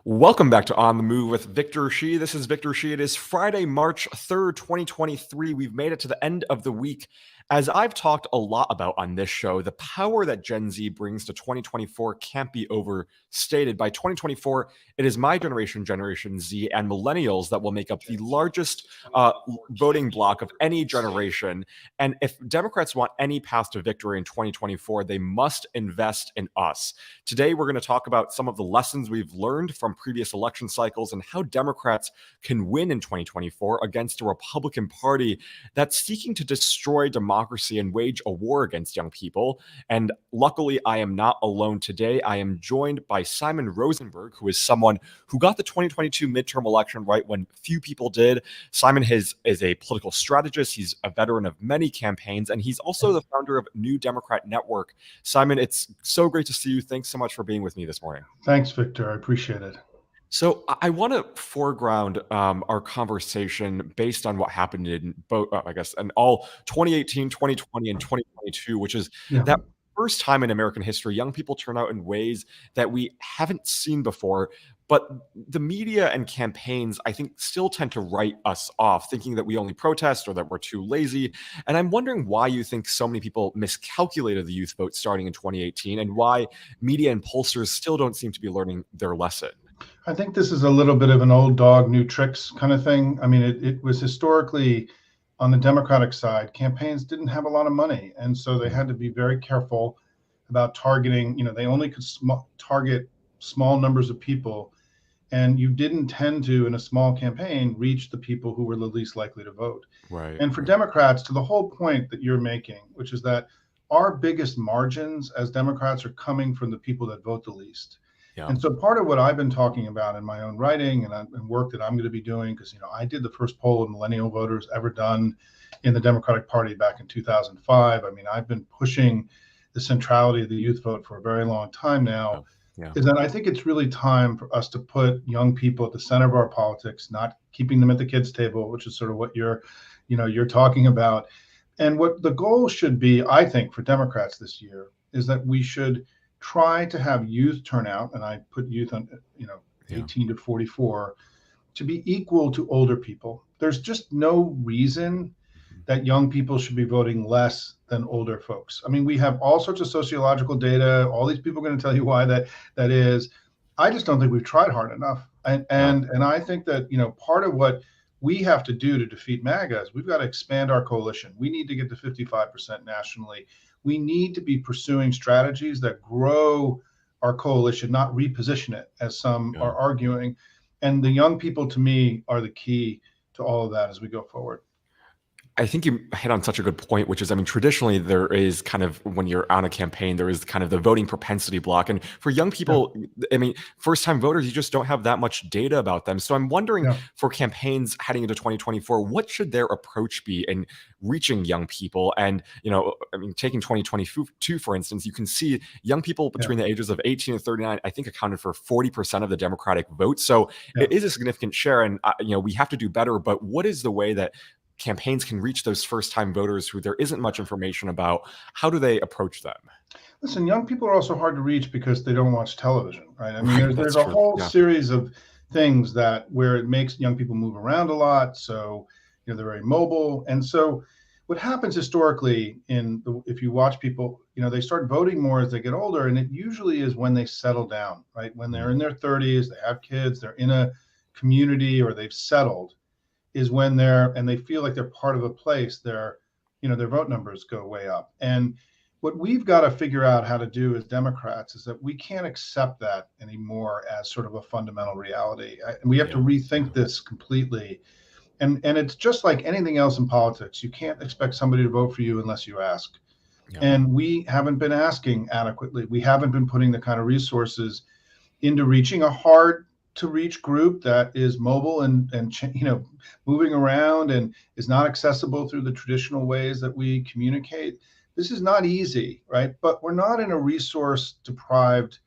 Welcome back to On the Move with Victor Shi. This is Victor Shi. It is Friday, March 3rd, 2023. We've made it to the end of the week. As I've talked a lot about on this show, the power that Gen Z brings to 2024 can't be overstated. By 2024, it is my generation, Generation Z, and millennials that will make up the largest voting bloc of any generation. And if Democrats want any path to victory in 2024, they must invest in us. Today, we're going to talk about some of the lessons we've learned from previous election cycles and how Democrats can win in 2024 against a Republican Party that's seeking to destroy democracy and wage a war against young people. And luckily, I am not alone today. I am joined by Simon Rosenberg, who is someone who got the 2022 midterm election right when few people did. Simon is a political strategist. He's a veteran of many campaigns, and he's also the founder of New Democrat Network. Simon, it's so great to see you. Thanks so much for being with me this morning. Thanks, Victor. I appreciate it. So I want to foreground our conversation based on what happened in both, in all 2018, 2020, and 2022, which is Yeah. that first time in American history, young people turn out in ways that we haven't seen before. But the media and campaigns, I think, still tend to write us off, thinking that we only protest or that we're too lazy. And I'm wondering why you think so many people miscalculated the youth vote starting in 2018 and why media and pollsters still don't seem to be learning their lesson. I think this is a little bit of an old dog, new tricks kind of thing. I mean, it was historically on the Democratic side, campaigns didn't have a lot of money. And so they had to be very careful about targeting, they only could target small numbers of people. And you didn't tend to, in a small campaign, reach the people who were the least likely to vote. Right. And for Democrats, to the whole point that you're making, which is that our biggest margins as Democrats are coming from the people that vote the least. Yeah. And so part of what I've been talking about in my own writing and work that I'm going to be doing, because I did the first poll of millennial voters ever done in the Democratic Party back in 2005. I mean, I've been pushing the centrality of the youth vote for a very long time now. Yeah. Is that I think it's really time for us to put young people at the center of our politics, not keeping them at the kids' table, which is sort of what you're talking about. And what the goal should be, I think, for Democrats this year is that we should try to have youth turnout, and I put youth on, 18 to 44, to be equal to older people. There's just no reason that young people should be voting less than older folks. I mean, we have all sorts of sociological data. All these people are going to tell you why that is. I just don't think we've tried hard enough. And I think that, part of what we have to do to defeat MAGA is we've got to expand our coalition. We need to get to 55% nationally. We need to be pursuing strategies that grow our coalition, not reposition it, as some are arguing. And the young people, to me, are the key to all of that as we go forward. I think you hit on such a good point, which is, traditionally there is kind of, when you're on a campaign, there is kind of the voting propensity block. And for young people, first-time voters, you just don't have that much data about them. So I'm wondering for campaigns heading into 2024, what should their approach be in reaching young people? And, taking 2022, for instance, you can see young people between the ages of 18 and 39, I think accounted for 40% of the Democratic vote. So it is a significant share. And, we have to do better. But what is the way that campaigns can reach those first-time voters who there isn't much information about? How do they approach them? Listen, young people are also hard to reach because they don't watch television, right? I mean, there's a whole series of things where it makes young people move around a lot. So, they're very mobile. And so what happens historically if you watch people, they start voting more as they get older. And it usually is when they settle down, right? When they're in their 30s, they have kids, they're in a community, or they've settled, is when they feel like they're part of a place, their vote numbers go way up. And what we've got to figure out how to do as Democrats is that we can't accept that anymore as sort of a fundamental reality. We have to rethink this completely. And it's just like anything else in politics. You can't expect somebody to vote for you unless you ask. And we haven't been asking adequately. We haven't been putting the kind of resources into reaching a hard to reach group that is mobile and moving around and is not accessible through the traditional ways that we communicate. This is not easy, right? But we're not in a resource deprived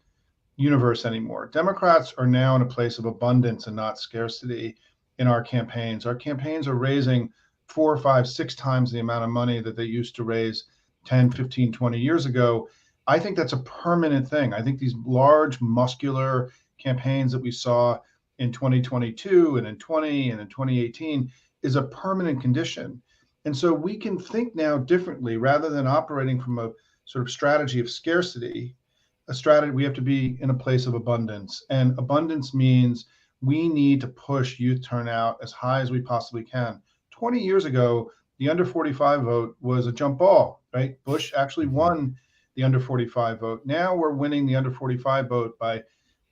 universe anymore. Democrats are now in a place of abundance and not scarcity in our campaigns. Our campaigns are raising 4, 5, 6 times the amount of money that they used to raise 10, 15, 20 years ago. I think that's a permanent thing. I think these large, muscular campaigns that we saw in 2022 and in 20 and in 2018 is a permanent condition. And so we can think now differently rather than operating from a sort of strategy of scarcity. A strategy, we have to be in a place of abundance. And abundance means we need to push youth turnout as high as we possibly can. 20 years ago, the under 45 vote was a jump ball, right? Bush actually won the under 45 vote. Now we're winning the under 45 vote by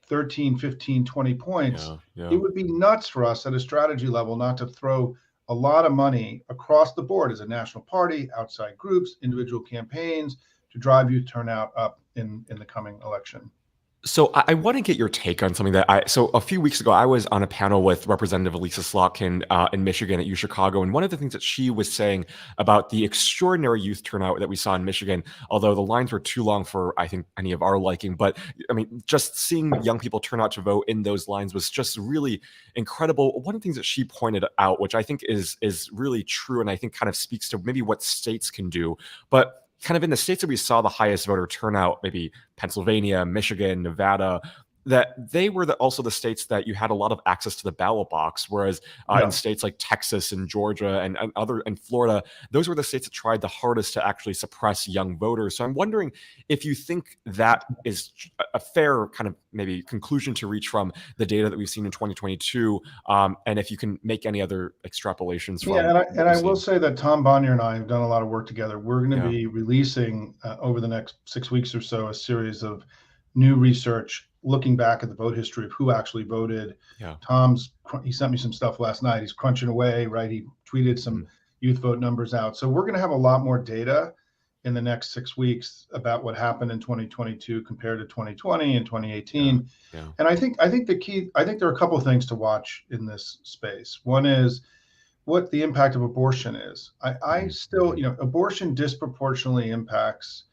13, 15, 20 points. It would be nuts for us at a strategy level not to throw a lot of money across the board as a national party, outside groups, individual campaigns to drive youth turnout up in the coming election. So I want to get your take on something so a few weeks ago, I was on a panel with Representative Lisa Slotkin in Michigan at UChicago. And one of the things that she was saying about the extraordinary youth turnout that we saw in Michigan, although the lines were too long for, I think, any of our liking, but I mean, just seeing young people turn out to vote in those lines was just really incredible. One of the things that she pointed out, which I think is really true, and I think kind of speaks to maybe what states can do, but kind of in the states that we saw the highest voter turnout, maybe Pennsylvania, Michigan, Nevada, that they were also the states that you had a lot of access to the ballot box, whereas in states like Texas and Georgia and Florida, those were the states that tried the hardest to actually suppress young voters. So I'm wondering if you think that is a fair kind of maybe conclusion to reach from the data that we've seen in 2022, and if you can make any other extrapolations from. Yeah, and I will say that Tom Bonnier and I have done a lot of work together. We're going to be releasing over the next 6 weeks or so a series of new research looking back at the vote history of who actually voted. He sent me some stuff last night. He's crunching away, right? He tweeted some youth vote numbers out. So we're going to have a lot more data in the next 6 weeks about what happened in 2022 compared to 2020 and 2018. And I think there are a couple of things to watch in this space. One is what the impact of abortion is. I still, abortion disproportionately impacts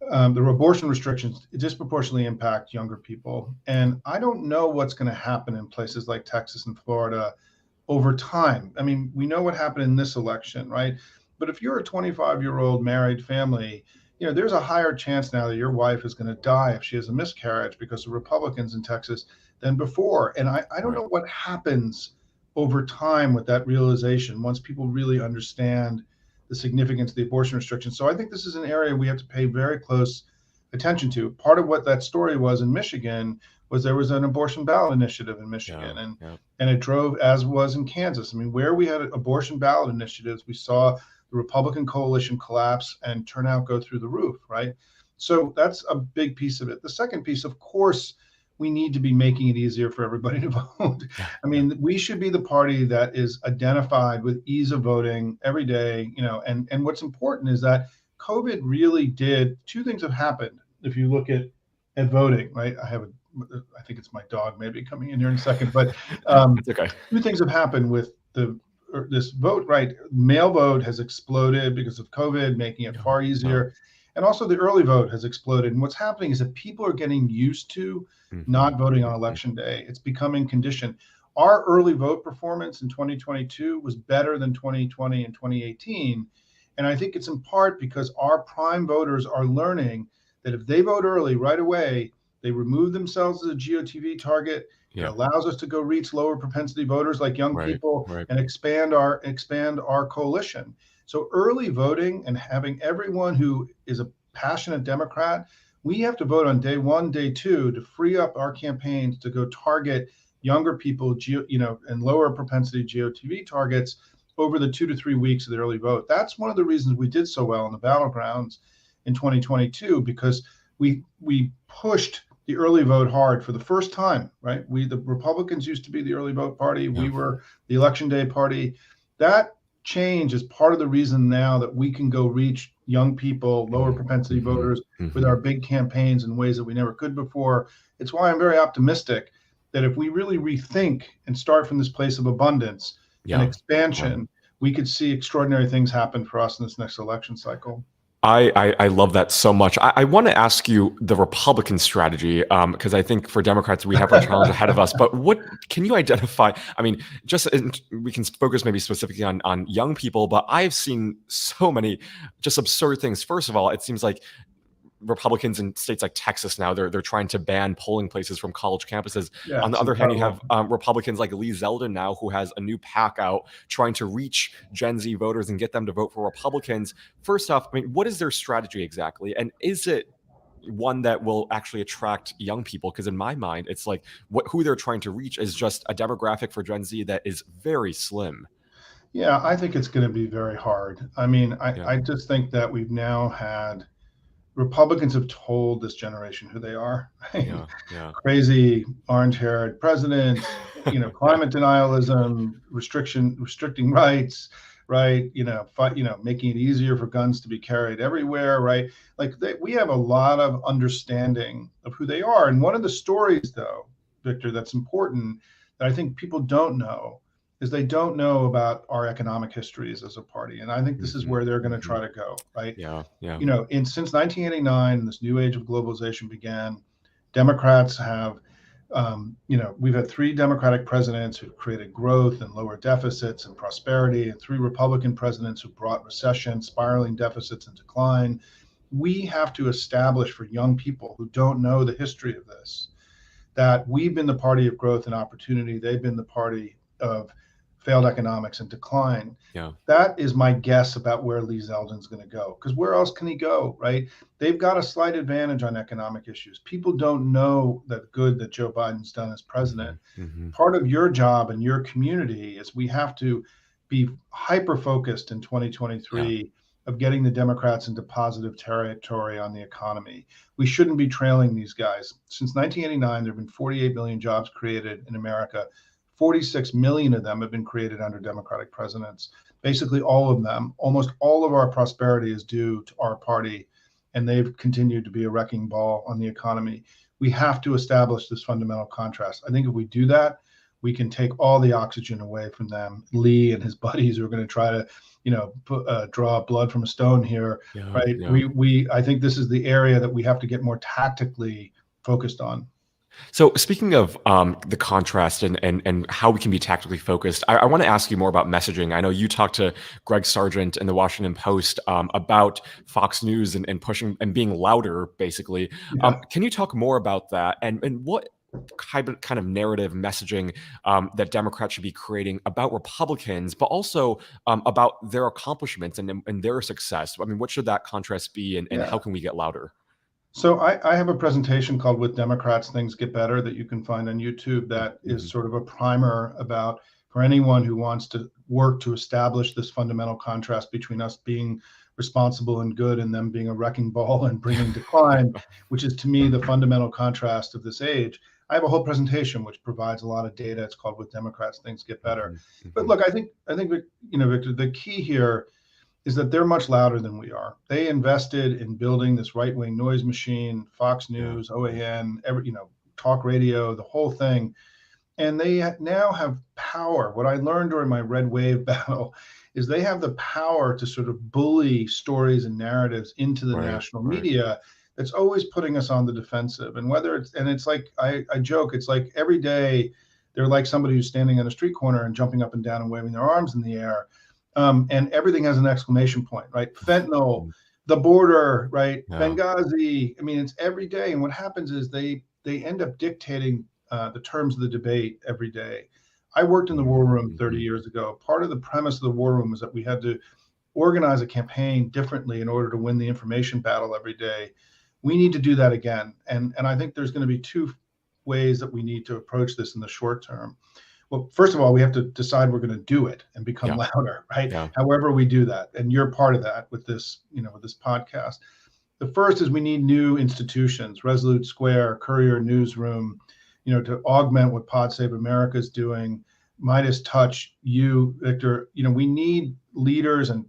the abortion restrictions disproportionately impact younger people. And I don't know what's going to happen in places like Texas and Florida over time. I mean, we know what happened in this election, right? But if you're a 25-year-old married family, there's a higher chance now that your wife is going to die if she has a miscarriage because of Republicans in Texas than before. And I don't know what happens over time with that realization once people really understand the significance of the abortion restrictions. So I think this is an area we have to pay very close attention to. Part of what that story was in Michigan was there was an abortion ballot initiative in Michigan, and it drove, as was in Kansas. I mean, where we had abortion ballot initiatives, we saw the Republican coalition collapse and turnout go through the roof, right? So that's a big piece of it. The second piece, of course, we need to be making it easier for everybody to vote. I mean, we should be the party that is identified with ease of voting every day, and what's important is that COVID really did, two things have happened. If you look at voting, right? I think it's my dog maybe coming in here in a second, but it's okay. Two things have happened with this vote, right? Mail vote has exploded because of COVID, making it far easier. And also the early vote has exploded. And what's happening is that people are getting used to not voting on election day. It's becoming conditioned. Our early vote performance in 2022 was better than 2020 and 2018. And I think it's in part because our prime voters are learning that if they vote early right away, they remove themselves as a GOTV target. It allows us to go reach lower propensity voters like young people and expand our coalition. So early voting and having everyone who is a passionate Democrat, we have to vote on day one, day two to free up our campaigns to go target younger people, and lower propensity GOTV targets over the 2 to 3 weeks of the early vote. That's one of the reasons we did so well in the battlegrounds in 2022, because we pushed the early vote hard for the first time, right? The Republicans used to be the early vote party. We were the election day party. That change is part of the reason now that we can go reach young people, lower propensity voters with our big campaigns in ways that we never could before. It's why I'm very optimistic that if we really rethink and start from this place of abundance and expansion, we could see extraordinary things happen for us in this next election cycle. I love that so much. I want to ask you the Republican strategy, because I think for Democrats, we have our challenge ahead of us. But what can you identify? I mean, we can focus maybe specifically on young people, but I've seen so many just absurd things. First of all, it seems like Republicans in states like Texas now, they're trying to ban polling places from college campuses. Yeah, On the it's other hand, you incredible. have Republicans like Lee Zeldin now, who has a new PAC out trying to reach Gen Z voters and get them to vote for Republicans. First off, I mean, what is their strategy exactly? And is it one that will actually attract young people? Because in my mind, it's like who they're trying to reach is just a demographic for Gen Z that is very slim. Yeah, I think it's going to be very hard. I mean, Yeah, I just think that we've now had Republicans have told this generation who they are, right? yeah, yeah, Crazy orange-haired president, yeah. climate denialism, restricting rights, right? Making it easier for guns to be carried everywhere, right? Like we have a lot of understanding of who they are. And one of the stories, though, Victor, that's important that I think people don't know is they don't know about our economic histories as a party. And I think this is Mhm, where they're going to mhm. try to go, right? Yeah, yeah, Since 1989, this new age of globalization began. Democrats have, we've had three Democratic presidents who've created growth and lower deficits and prosperity, and three Republican presidents who brought recession, spiraling deficits, and decline. We have to establish for young people who don't know the history of this that we've been the party of growth and opportunity. They've been the party of failed economics and decline. yeah. That is my guess about where Lee Zeldin's going to go. Because where else can he go, right? They've got a slight advantage on economic issues. People don't know that good that Joe Biden's done as president. Mhm, mhm. Part of your job and your community is we have to be hyper focused in Yeah, 2023 of getting the Democrats into positive territory on the economy. We shouldn't be trailing these guys. Since 1989, there have been 48 million jobs created in America. 46 million of them have been created under Democratic presidents. Basically, all of them, almost all of our prosperity is due to our party, and they've continued to be a wrecking ball on the economy. We have to establish this fundamental contrast. I think if we do that, we can take all the oxygen away from them. Lee and his buddies are going to try to, draw blood from a stone here, yeah, right? yeah. I think this is the area that we have to get more tactically focused on. So speaking of the contrast and how we can be tactically focused, I want to ask you more about messaging. I know you talked to Greg Sargent in the Washington Post about Fox News and pushing and being louder, basically. Yeah. Can you talk more about that and what kind of narrative messaging that Democrats should be creating about Republicans, but also about their accomplishments and their success? I mean, what should that contrast be, and Yeah. how can we get louder? So I have a presentation called With Democrats, Things Get Better that you can find on YouTube that is Mhm. sort of a primer about for anyone who wants to work to establish this fundamental contrast between us being responsible and good and them being a wrecking ball and bringing decline, which is to me the fundamental contrast of this age. I have a whole presentation which provides a lot of data. It's called With Democrats, Things Get Better. Mhm, But mhm. look, I think Victor, the key here is that they're much louder than we are. They invested in building this right-wing noise machine, Fox Yeah, News, yeah, OAN, talk radio, the whole thing. And they now have power. What I learned during my red wave battle is they have the power to sort of bully stories and narratives into the right, national right. media that's always putting us on the defensive. And it's like, I joke, it's like every day they're like somebody who's standing on a street corner and jumping up and down and waving their arms in the air. And everything has an exclamation point, right? Fentanyl, Mhm. the border, right? Yeah. Benghazi. I mean, it's every day. And what happens is they end up dictating the terms of the debate every day. I worked in the war room 30 Mhm. years ago. Part of the premise of the war room was that we had to organize a campaign differently in order to win the information battle every day. We need to do that again. And I think there's going to be two ways that we need to approach this in the short term. Well, first of all, we have to decide we're going to do it and become Yeah, louder, right? yeah. However we do that, and you're part of that with this, with this podcast. The first is we need new institutions, Resolute Square, Courier Newsroom, to augment what Pod Save America is doing. Midas Touch, you, Victor. We need leaders and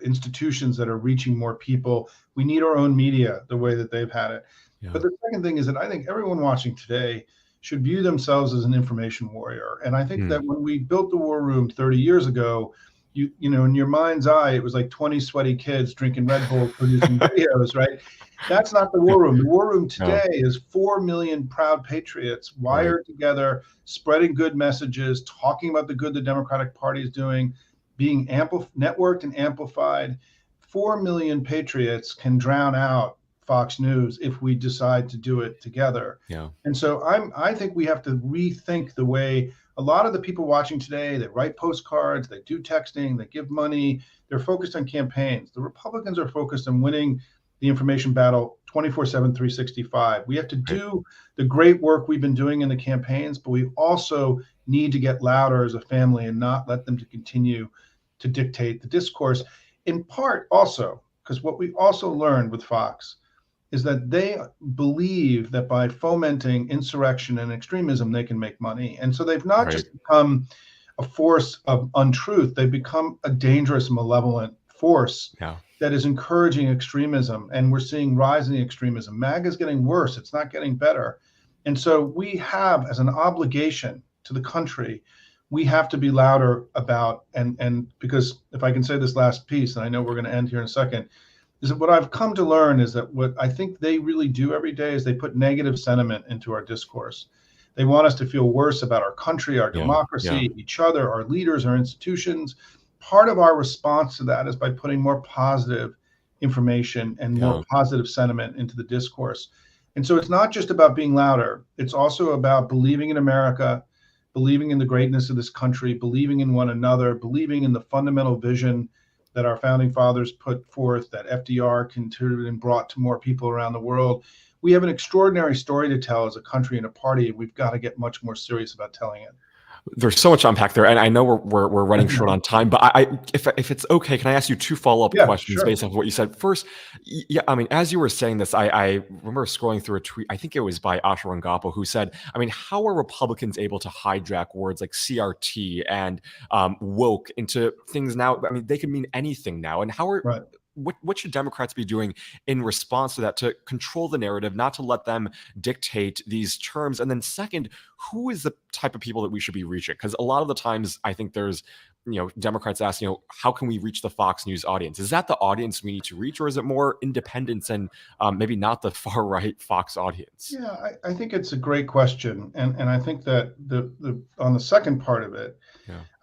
institutions that are reaching more people. We need our own media the way that they've had it. Yeah. But the second thing is that I think everyone watching today should view themselves as an information warrior. And I think Mm. that when we built the War Room 30 years ago, in your mind's eye, it was like 20 sweaty kids drinking Red Bull, producing videos, right? That's not the War Room. The War Room Yeah, today is 4 million proud patriots right. wired together, spreading good messages, talking about the good the Democratic Party is doing, being networked and amplified. 4 million patriots can drown out Fox News if we decide to do it together. Yeah. And so I think we have to rethink the way a lot of the people watching today, they write postcards, they do texting, they give money, they're focused on campaigns. The Republicans are focused on winning the information battle 24/7, 365. We have to do the great work we've been doing in the campaigns, but we also need to get louder as a family and not let them to continue to dictate the discourse. In part also, because what we also learned with Fox is that they believe that by fomenting insurrection and extremism, they can make money. And so they've not just become a force of untruth, they've become a dangerous, malevolent force that is encouraging extremism. And we're seeing rising extremism. MAGA is getting worse, it's not getting better. And so we have, as an obligation to the country, we have to be louder about, and because if I can say this last piece, and I know we're going to end here in a second, is that what I've come to learn is that what I think they really do every day is they put negative sentiment into our discourse. They want us to feel worse about our country, our democracy, each other, our leaders, our institutions. Part of our response to that is by putting more positive information and more positive sentiment into the discourse. And so it's not just about being louder. It's also about believing in America, believing in the greatness of this country, believing in one another, believing in the fundamental vision that our founding fathers put forth, that FDR contributed and brought to more people around the world. We have an extraordinary story to tell as a country and a party. We've got to get much more serious about telling it. There's so much to unpack there, and I know we're running short on time. But if it's okay, can I ask you two follow-up questions based on what you said? First, I mean, as you were saying this, I remember scrolling through a tweet. I think it was by Asha Rangapo, who said, "I mean, how are Republicans able to hijack words like CRT and woke into things now? I mean, they can mean anything now. And how are what should Democrats be doing in response to that to control the narrative, not to let them dictate these terms? And then second, who is the type of people that we should be reaching? Because a lot of the times I think there's, Democrats ask, how can we reach the Fox News audience? Is that the audience we need to reach, or is it more independents and maybe not the far right Fox audience? Yeah, I think it's a great question. And I think that the on the second part of it,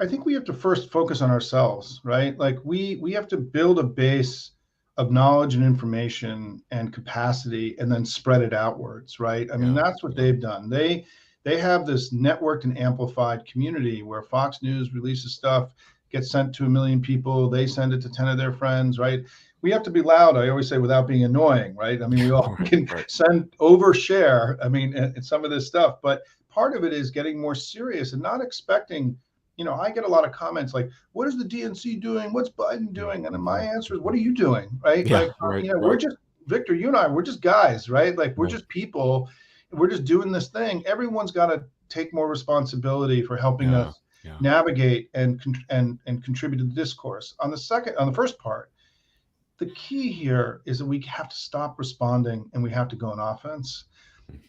I think we have to first focus on ourselves, right? Like we have to build a base of knowledge and information and capacity and then spread it outwards, right? I mean, that's what they've done. They have this networked and amplified community where Fox News releases stuff, gets sent to 1 million people, they send it to 10 of their friends, right? We have to be loud, I always say, without being annoying, right? I mean, we all can overshare, I mean, in some of this stuff, but part of it is getting more serious and not expecting, I get a lot of comments like, what is the DNC doing? What's Biden doing? And my answer is, what are you doing, right? We're just, Victor, you and I, we're just guys, right? Like, we're just people. We're just doing this thing. Everyone's got to take more responsibility for helping us navigate and contribute to the discourse. On the first part, the key here is that we have to stop responding and we have to go on offense.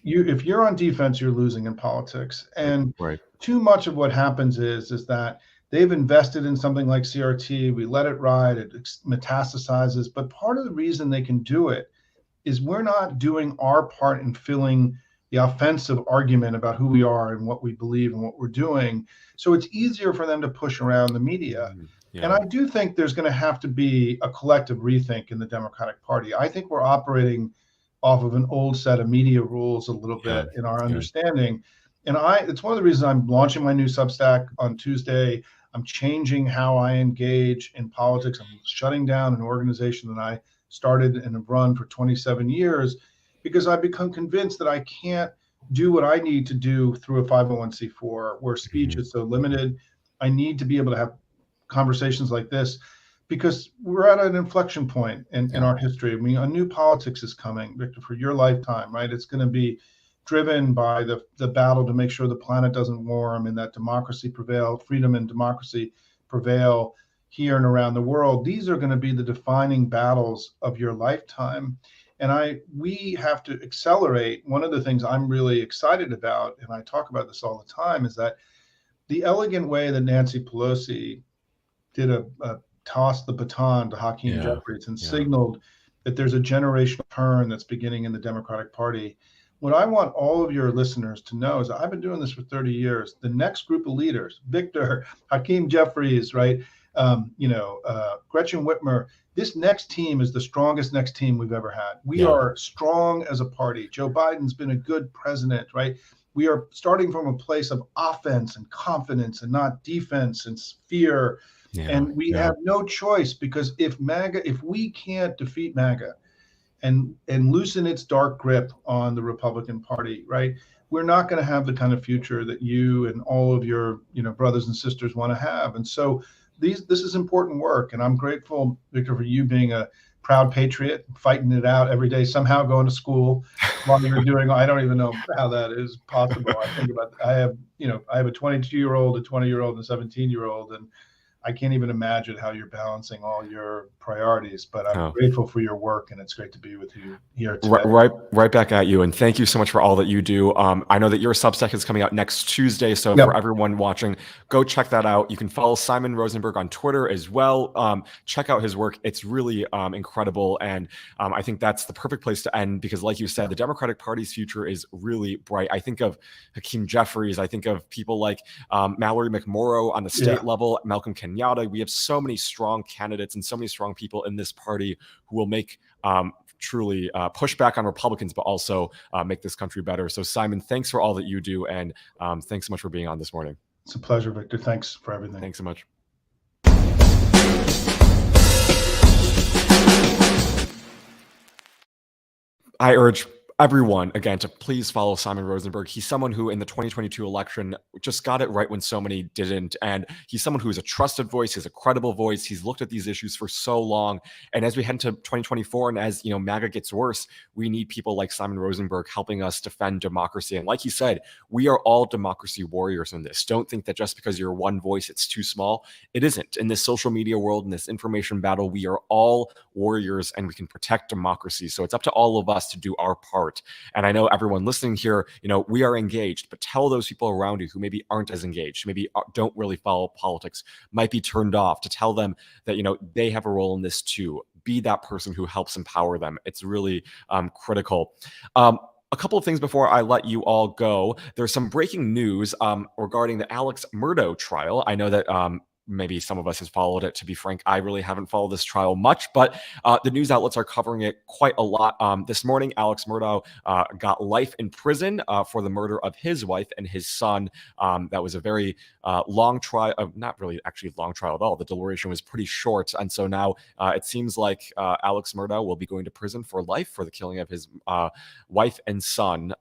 If you're on defense, you're losing in politics. And too much of what happens is that they've invested in something like CRT. We let it ride. It metastasizes. But part of the reason they can do it is we're not doing our part in filling the offensive argument about who we are and what we believe and what we're doing. So it's easier for them to push around the media. And I do think there's going to have to be a collective rethink in the Democratic Party. I think we're operating off of an old set of media rules a little bit in our understanding. And it's one of the reasons I'm launching my new Substack on Tuesday. I'm changing how I engage in politics. I'm shutting down an organization that I started and have run for 27 years because I've become convinced that I can't do what I need to do through a 501c4 where speech is so limited. I need to be able to have conversations like this because we're at an inflection point in our history. I mean, a new politics is coming, Victor, for your lifetime, right? It's going to be driven by the battle to make sure the planet doesn't warm and that democracy prevail, freedom and democracy prevail here and around the world. These are going to be the defining battles of your lifetime. And we have to accelerate. One of the things I'm really excited about, and I talk about this all the time, is that the elegant way that Nancy Pelosi did a toss the baton to Hakeem Jeffries and signaled that there's a generational turn that's beginning in the Democratic Party. What I want all of your listeners to know is that I've been doing this for 30 years. The next group of leaders, Victor, Hakeem Jeffries, right? Gretchen Whitmer. This next team is the strongest next team we've ever had. We are strong as a party. Joe Biden's been a good president, right? We are starting from a place of offense and confidence and not defense and fear. And we have no choice, because if we can't defeat MAGA and loosen its dark grip on the Republican Party, right, we're not going to have the kind of future that you and all of your brothers and sisters want to have. And so this is important work, and I'm grateful, Victor, for you being a proud patriot, fighting it out every day, somehow going to school while you're doing. I don't even know how that is possible. I think about, I have a 22-year-old, a 20-year-old, and a 17-year-old, and I can't even imagine how you're balancing all your priorities, but I'm grateful for your work, and it's great to be with you here today. Right back at you, and thank you so much for all that you do. I know that your Substack is coming out next Tuesday, so for everyone watching, go check that out. You can follow Simon Rosenberg on Twitter as well. Check out his work. It's really incredible, and I think that's the perfect place to end, because like you said, the Democratic Party's future is really bright. I think of Hakeem Jeffries. I think of people like Mallory McMorrow on the state level, Malcolm Kenyatta. We have so many strong candidates and so many strong people in this party who will make truly push back on Republicans, but also make this country better. So Simon, thanks for all that you do. And thanks so much for being on this morning. It's a pleasure, Victor. Thanks for everything. Thanks so much. I urge everyone, again, to please follow Simon Rosenberg. He's someone who in the 2022 election just got it right when so many didn't. And he's someone who is a trusted voice, he's a credible voice. He's looked at these issues for so long. And as we head into 2024 and as MAGA gets worse, we need people like Simon Rosenberg helping us defend democracy. And like he said, we are all democracy warriors in this. Don't think that just because you're one voice, it's too small. It isn't. In this social media world, in this information battle, we are all warriors and we can protect democracy. So it's up to all of us to do our part. And I know everyone listening here, we are engaged, but tell those people around you who maybe aren't as engaged, maybe don't really follow politics, might be turned off, to tell them that, they have a role in this too. Be that person who helps empower them. It's really critical. A couple of things before I let you all go. There's some breaking news regarding the Alex Murdaugh trial. I know that maybe some of us has followed it. To be frank, I really haven't followed this trial much, but the news outlets are covering it quite a lot. This morning, Alex Murdaugh got life in prison for the murder of his wife and his son. That was a very long trial, not really actually long trial at all. The duration was pretty short. And so now it seems like Alex Murdaugh will be going to prison for life for the killing of his wife and son.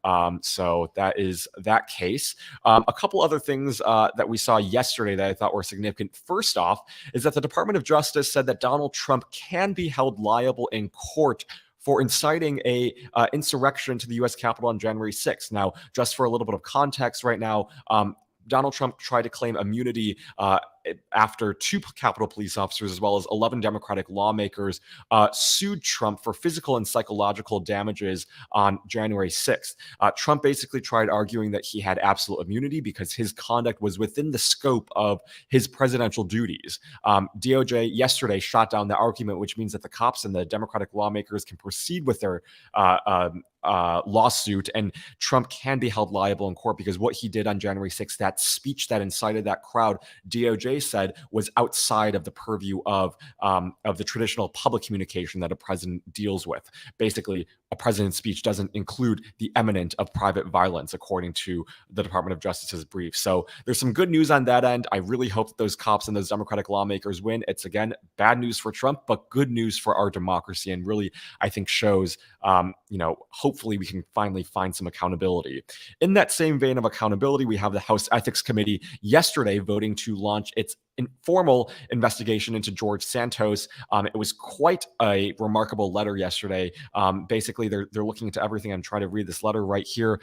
So that is that case. A couple other things that we saw yesterday that I thought were significant. First off, is that the Department of Justice said that Donald Trump can be held liable in court for inciting a insurrection to the U.S. Capitol on January 6th. Now, just for a little bit of context right now, Donald Trump tried to claim immunity after 2 Capitol police officers, as well as 11 Democratic lawmakers, sued Trump for physical and psychological damages on January 6th. Trump basically tried arguing that he had absolute immunity because his conduct was within the scope of his presidential duties. DOJ yesterday shot down the argument, which means that the cops and the Democratic lawmakers can proceed with their lawsuit, and Trump can be held liable in court because what he did on January 6th, that speech that incited that crowd, DOJ said was outside of the purview of the traditional public communication that a president deals with. Basically, a president's speech doesn't include the eminent of private violence, according to the Department of Justice's brief. So there's some good news on that end. I really hope that those cops and those Democratic lawmakers win. It's, again, bad news for Trump, but good news for our democracy, and really, I think, shows, hopefully we can finally find some accountability. In that same vein of accountability, we have the House Ethics Committee yesterday voting to launch its informal investigation into George Santos. It was quite a remarkable letter yesterday. Basically, they're looking into everything. I'm trying to read this letter right here.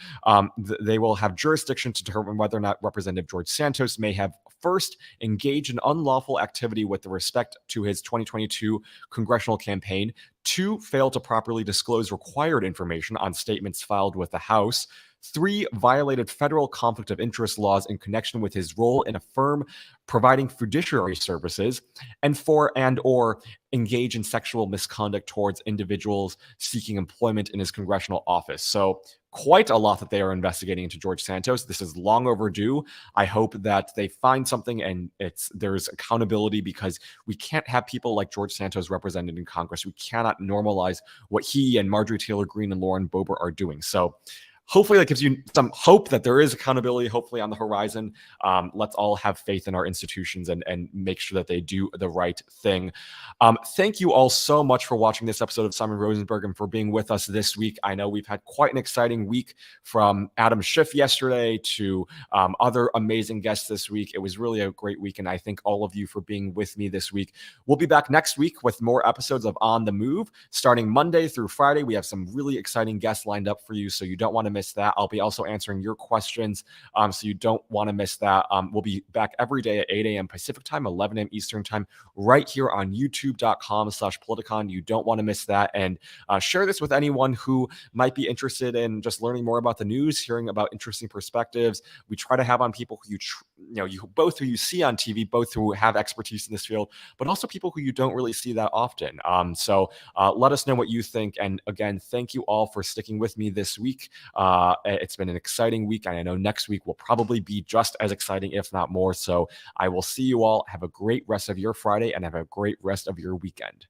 They will have jurisdiction to determine whether or not Representative George Santos may have first engaged in unlawful activity with respect to his 2022 congressional campaign, 2, fail to properly disclose required information on statements filed with the House, 3, violated federal conflict of interest laws in connection with his role in a firm providing fiduciary services, and 4, and or engage in sexual misconduct towards individuals seeking employment in his congressional office. So quite a lot that they are investigating into George Santos. This is long overdue. I hope that they find something and there's accountability, because we can't have people like George Santos represented in Congress. We cannot normalize what he and Marjorie Taylor Greene and Lauren Boebert are doing. So hopefully that gives you some hope that there is accountability, hopefully on the horizon. Let's all have faith in our institutions and make sure that they do the right thing. Thank you all so much for watching this episode of Simon Rosenberg and for being with us this week. I know we've had quite an exciting week, from Adam Schiff yesterday to other amazing guests this week. It was really a great week, and I thank all of you for being with me this week. We'll be back next week with more episodes of On the Move, starting Monday through Friday. We have some really exciting guests lined up for you, so you don't want to miss that. I'll be also answering your questions, so you don't want to miss that. We'll be back every day at 8 a.m. Pacific time, 11 a.m. Eastern time, right here on youtube.com/Politicon. You don't want to miss that. And share this with anyone who might be interested in just learning more about the news, hearing about interesting perspectives. We try to have on people who who you see on TV, both who have expertise in this field, but also people who you don't really see that often. So let us know what you think. And again, thank you all for sticking with me this week. It's been an exciting week, and I know next week will probably be just as exciting, if not more. So I will see you all. Have a great rest of your Friday, and have a great rest of your weekend.